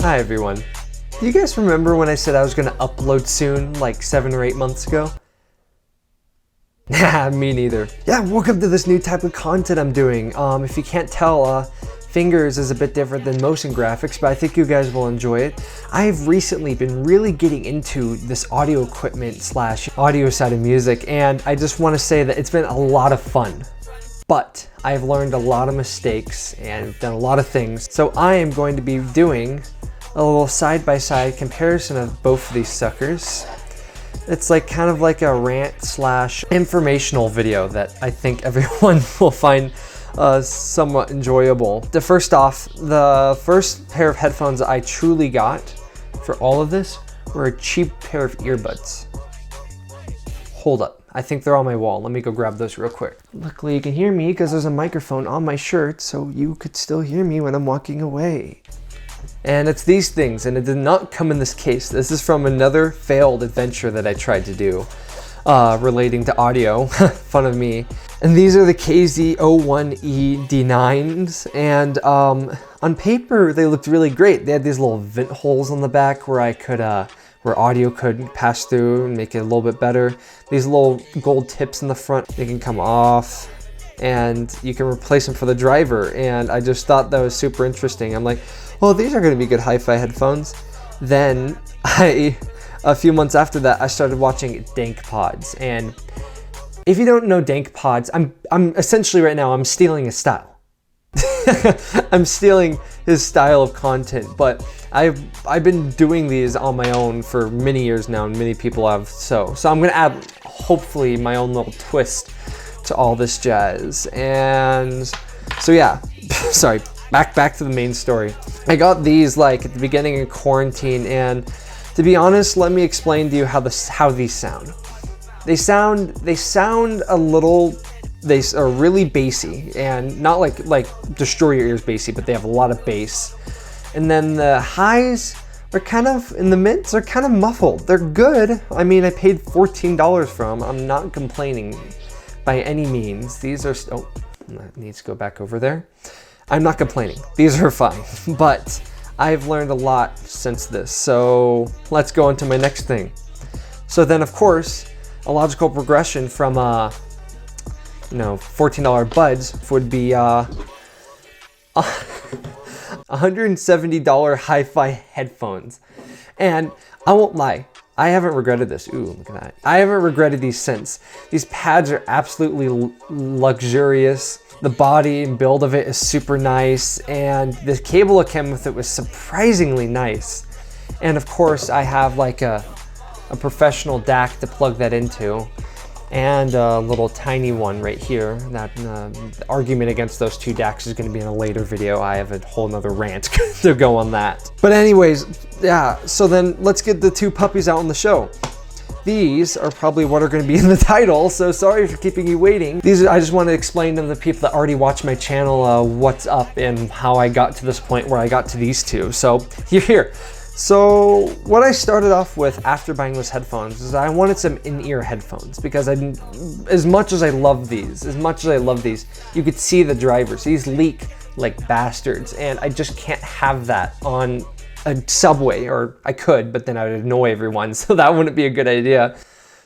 Hi everyone. Do you guys remember when I said I was going to upload soon, like 7 or 8 months ago? Nah, me neither. Yeah, welcome to this new type of content I'm doing. If you can't tell, Fingers is a bit different than motion graphics, but I think you guys will enjoy it. I've recently been really getting into this audio equipment / audio side of music, and I just want to say that it's been a lot of fun. But I've learned a lot of mistakes and done a lot of things, so I am going to be doing a little side-by-side comparison of both of these suckers. It's like kind of like a rant / informational video that I think everyone will find somewhat enjoyable. First off, the first pair of headphones that I truly got for all of this were a cheap pair of earbuds. Hold up, I think they're on my wall. Let me go grab those real quick. Luckily you can hear me because there's a microphone on my shirt, so you could still hear me when I'm walking away. And it's these things, and it did not come in this case. This is from another failed adventure that I tried to do relating to audio. Fun of me. And these are the KZ01E D9s, and on paper they looked really great. They had these little vent holes on the back where I could where audio could pass through and make it a little bit better. These little gold tips in the front, they can come off and you can replace them for the driver, and I just thought that was super interesting. I'm like, well, these are going to be good hi-fi headphones. Then a few months after that, I started watching Dank Pods, and if you don't know Dank Pods, I'm essentially right now I'm stealing his style. I'm stealing his style of content, but I've been doing these on my own for many years now, and many people have. So I'm gonna add hopefully my own little twist to all this jazz. And so yeah, sorry. Back to the main story. I got these like at the beginning of quarantine, and to be honest, let me explain to you how these sound. They sound a little, they are really bassy, and not like destroy your ears bassy, but they have a lot of bass. And then the highs are kind of in the mids, they're kind of muffled. They're good. I mean, I paid $14 for them. I'm not complaining by any means. These are, oh, that needs to go back over there. I'm not complaining. These are fine, but I've learned a lot since this. So let's go into my next thing. So then, of course, a logical progression from $14 buds would be $170 hi-fi headphones. And I won't lie, I haven't regretted this. Ooh, look at that. I haven't regretted these since. These pads are absolutely luxurious. The body and build of it is super nice, and the cable that came with it was surprisingly nice. And of course, I have like a professional DAC to plug that into, and a little tiny one right here. That the argument against those two DACs is going to be in a later video. I have a whole nother rant to go on that. But anyways, yeah, so then let's get the two puppies out on the show. These are probably what are going to be in the title, so sorry for keeping you waiting. I just want to explain to the people that already watch my channel what's up and how I got to this point where I got to these two. So you're here. So what I started off with after buying those headphones is I wanted some in-ear headphones, because as much as I love these, you could see the drivers. These leak like bastards, and I just can't have that on a subway, or I could, but then I would annoy everyone, so that wouldn't be a good idea.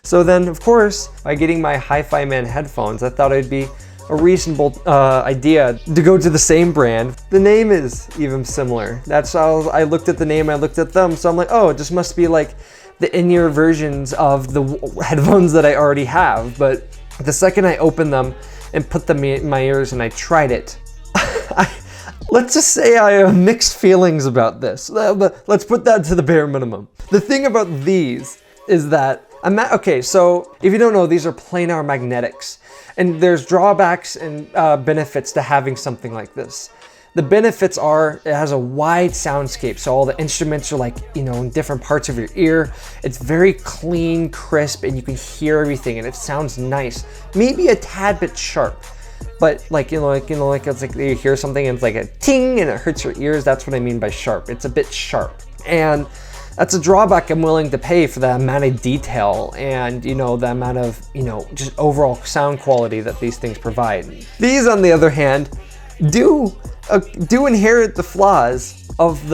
So then, of course, by getting my Hifiman headphones, I thought it'd be a reasonable idea to go to the same brand. The name is even similar. That's how I looked at the name, I looked at them, so I'm like, oh, it just must be like the in-ear versions of the headphones that I already have. But the second I opened them and put them in my ears and I tried it, let's just say I have mixed feelings about this. Let's put that to the bare minimum. The thing about these is that, okay, so if you don't know, these are planar magnetics, and there's drawbacks and benefits to having something like this. The benefits are it has a wide soundscape, so all the instruments are like, you know, in different parts of your ear. It's very clean, crisp, and you can hear everything, and it sounds nice. Maybe a tad bit sharp, but like, it's like you hear something and it's like a ting and it hurts your ears. That's what I mean by sharp. It's a bit sharp, and that's a drawback I'm willing to pay for the amount of detail and, you know, the amount of, you know, just overall sound quality that these things provide. These, on the other hand, do inherit the flaws of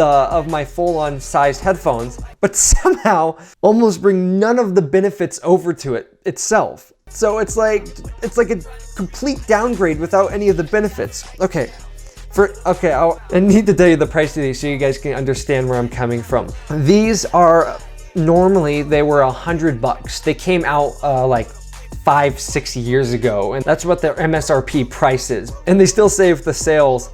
my full-on sized headphones, but somehow almost bring none of the benefits over to it itself. So it's like a complete downgrade without any of the benefits. Okay, I need to tell you the price of these so you guys can understand where I'm coming from. These are, normally they were $100. They came out like 5-6 years ago, and that's what their MSRP price is. And they still say with the sales,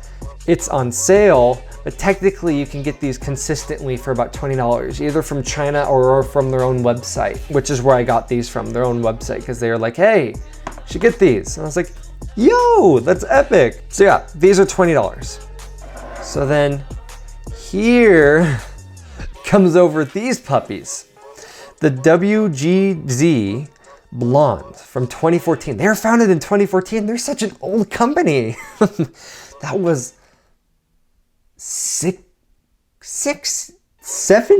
it's on sale, but technically you can get these consistently for about $20, either from China or from their own website, which is where I got these from, their own website, because they were like, hey, you should get these. And I was like, yo, that's epic. So yeah, these are $20. So then here comes over these puppies. The WGZ Blonde from 2014. They were founded in 2014. They're such an old company. That was 7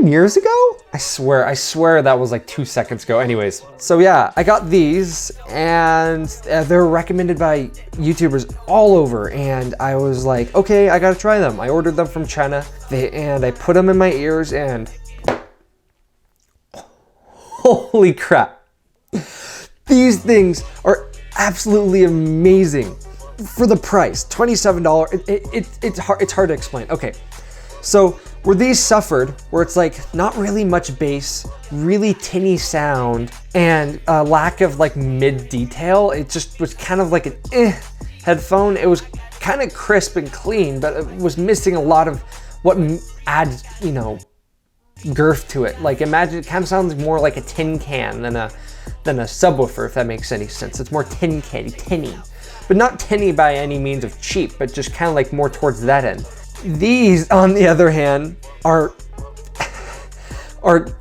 years ago? I swear that was like 2 seconds ago. Anyways, so yeah, I got these, and they're recommended by YouTubers all over, and I was like, okay, I gotta try them. I ordered them from China, and I put them in my ears, and holy crap. These things are absolutely amazing for the price, $27. It's hard to explain. Okay, so where these suffered, where it's like not really much bass, really tinny sound, and a lack of like mid detail, it just was kind of like an headphone. It was kind of crisp and clean, but it was missing a lot of what adds, you know, girth to it. Like, imagine, it kind of sounds more like a tin can than a subwoofer, if that makes any sense. It's more tin candy, tinny, but not tinny by any means of cheap, but just kind of like more towards that end. These, on the other hand, are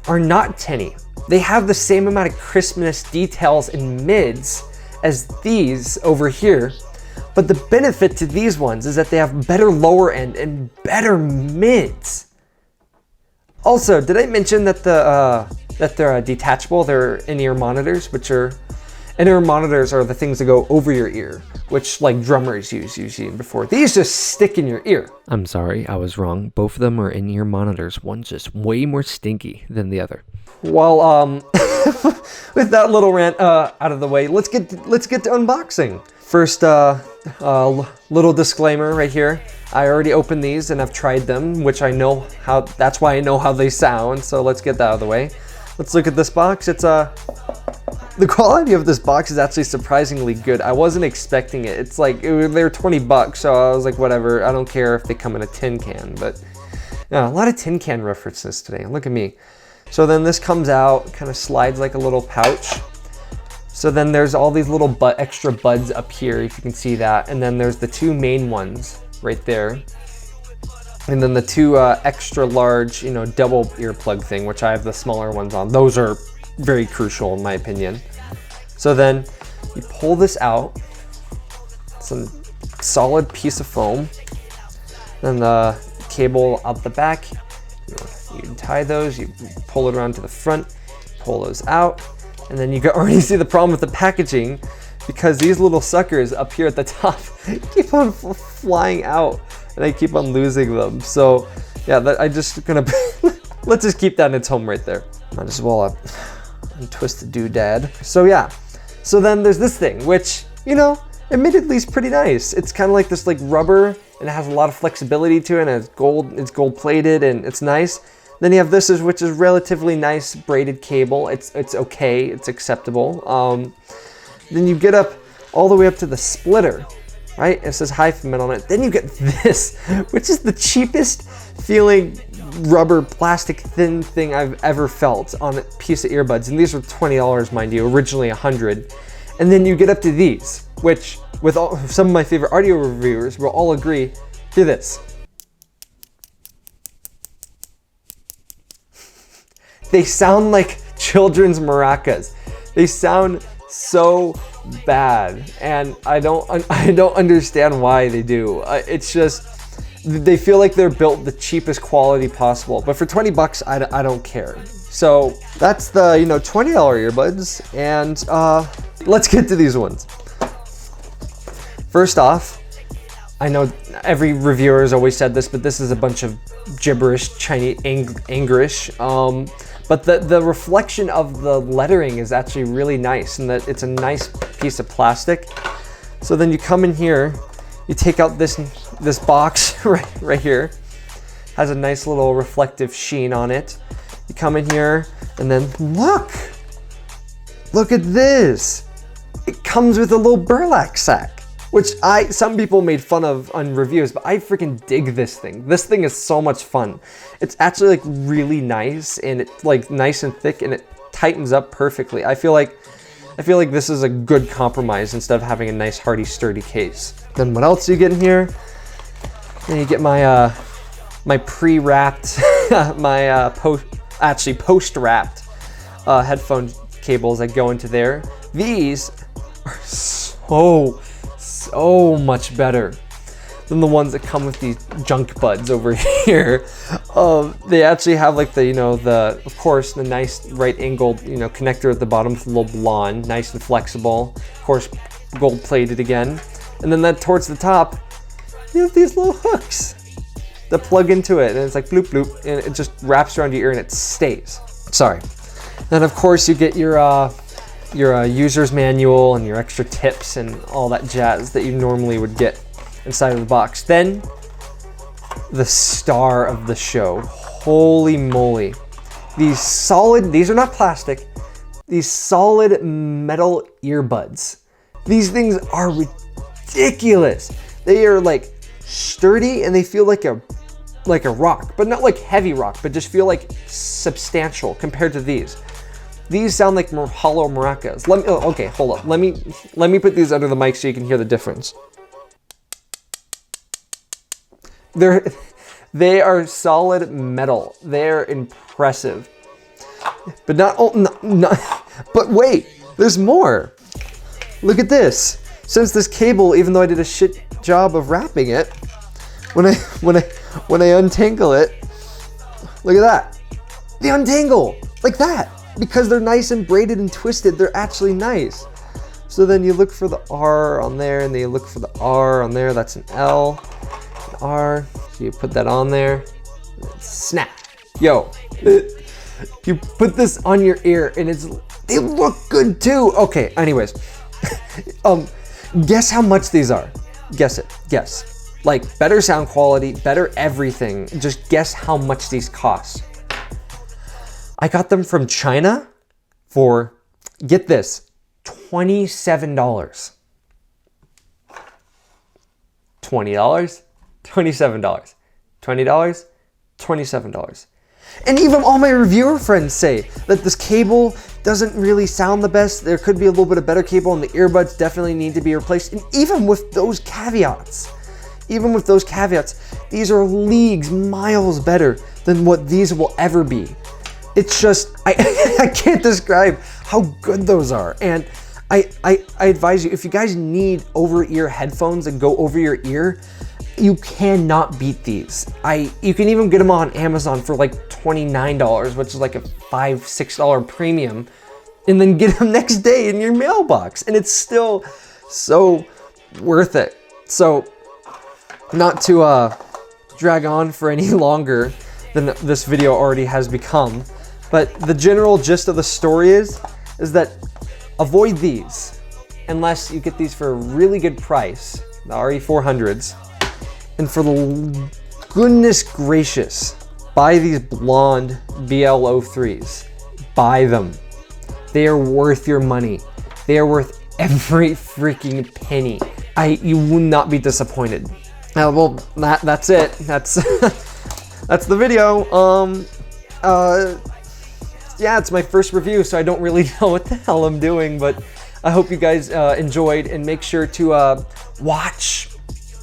not tinny. They have the same amount of crispness, details, and mids as these over here, but the benefit to these ones is that they have better lower end and better mids. Also, did I mention that they're detachable? They're in-ear monitors, which are in-ear monitors are the things that go over your ear, which like drummers use usually before. These just stick in your ear. I'm sorry, I was wrong. Both of them are in-ear monitors. One's just way more stinky than the other. Well, with that little rant out of the way, let's get to unboxing. First, little disclaimer right here. I already opened these and I've tried them, which I know how. That's why I know how they sound. So let's get that out of the way. Let's look at this box. It's the quality of this box is actually surprisingly good. I wasn't expecting it. It's like, they're $20, so I was like, whatever. I don't care if they come in a tin can, but yeah, a lot of tin can references today. Look at me. So then this comes out, kind of slides like a little pouch. So then there's all these little extra buds up here, if you can see that. And then there's the two main ones right there. And then the two extra large, you know, double earplug thing, which I have the smaller ones on. Those are very crucial in my opinion. So then you pull this out, some solid piece of foam, then the cable out the back. You tie those, you pull it around to the front, pull those out, and then you can already see the problem with the packaging, because these little suckers up here at the top keep on flying out, and I keep on losing them. So yeah, I just gonna let's just keep that in its home right there. Might as well untwist the doodad. So yeah, so then there's this thing, which, you know, admittedly is pretty nice. It's kind of like this like rubber, and it has a lot of flexibility to it, and it's gold plated, and it's nice. Then you have this, which is relatively nice braided cable. It's okay, it's acceptable. Then you get up all the way up to the splitter, right? It says Hifiman on it. Then you get this, which is the cheapest feeling rubber plastic thin thing I've ever felt on a piece of earbuds. And these were $20, mind you, originally $100. And then you get up to these, which with some of my favorite audio reviewers will all agree, Hear this. They sound like children's maracas. They sound so bad, and I don't understand why they do. It's just, they feel like they're built the cheapest quality possible, but for 20 bucks, I don't care. So that's the, you know, $20 earbuds, and let's get to these ones. First off, I know every reviewer has always said this, but this is a bunch of gibberish, Chinese, English. But the reflection of the lettering is actually really nice, and that it's a nice piece of plastic. So then you come in here, you take out this box right here, has a nice little reflective sheen on it. You come in here, and then look at this. It comes with a little burlap sack, which some people made fun of on reviews, but I freaking dig this thing. This thing is so much fun. It's actually like really nice, and it's like nice and thick, and it tightens up perfectly. I feel like this is a good compromise instead of having a nice hardy sturdy case. Then what else do you get in here? Then you get my my pre-wrapped, my post-wrapped headphone cables that go into there. These are so much better than the ones that come with these junk buds over here. They actually have like the, you know, of course, the nice right angled, you know, connector at the bottom with a little Blon, nice and flexible. Of course, gold plated again. And then that towards the top, you have these little hooks that plug into it, and it's like bloop bloop, and it just wraps around your ear and it stays. Sorry. Then of course you get your user's manual and your extra tips and all that jazz that you normally would get inside of the box. Then the star of the show. Holy moly. These are not plastic, these solid metal earbuds. These things are ridiculous. They are like sturdy, and they feel like a rock, but not like heavy rock, but just feel like substantial compared to these. These sound like hollow maracas. Okay, hold up. Let me put these under the mic so you can hear the difference. They are solid metal. They're impressive. But but wait, there's more. Look at this. Since this cable, even though I did a shit job of wrapping it, when I untangle it, look at that. They untangle like that. Because they're nice and braided and twisted, they're actually nice. So then you look for the R on there, and then you look for the R on there. That's an L, an R. So you put that on there, and then snap. Yo, you put this on your ear, and they look good too. Okay, anyways, guess how much these are. Guess it. Guess. Like better sound quality, better everything. Just guess how much these cost. I got them from China for, get this, $27. $20, $27. $20, $27. And even all my reviewer friends say that this cable doesn't really sound the best. There could be a little bit of better cable, and the earbuds definitely need to be replaced. And even with those caveats, these are leagues, miles better than what these will ever be. It's just, I can't describe how good those are. And I advise you, if you guys need over-ear headphones that go over your ear, you cannot beat these. You can even get them on Amazon for like $29, which is like a $5, $6 premium, and then get them next day in your mailbox. And it's still so worth it. So, not to drag on for any longer than this video already has become, but the general gist of the story is that avoid these unless you get these for a really good price, the RE-400s. And for the goodness gracious, buy these blonde BL-03s. Buy them. They are worth your money. They are worth every freaking penny. You will not be disappointed. Well, that's it. That's that's the video. Yeah, it's my first review, so I don't really know what the hell I'm doing, but I hope you guys enjoyed, and make sure to watch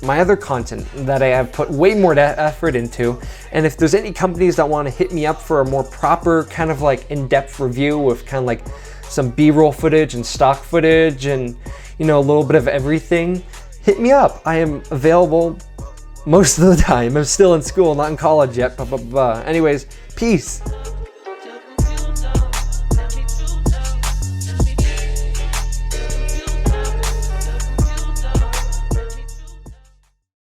my other content that I have put way more effort into. And if there's any companies that want to hit me up for a more proper kind of like in-depth review with kind of like some B-roll footage and stock footage and, you know, a little bit of everything, hit me up. I am available most of the time. I'm still in school, not in college yet. Anyways, peace.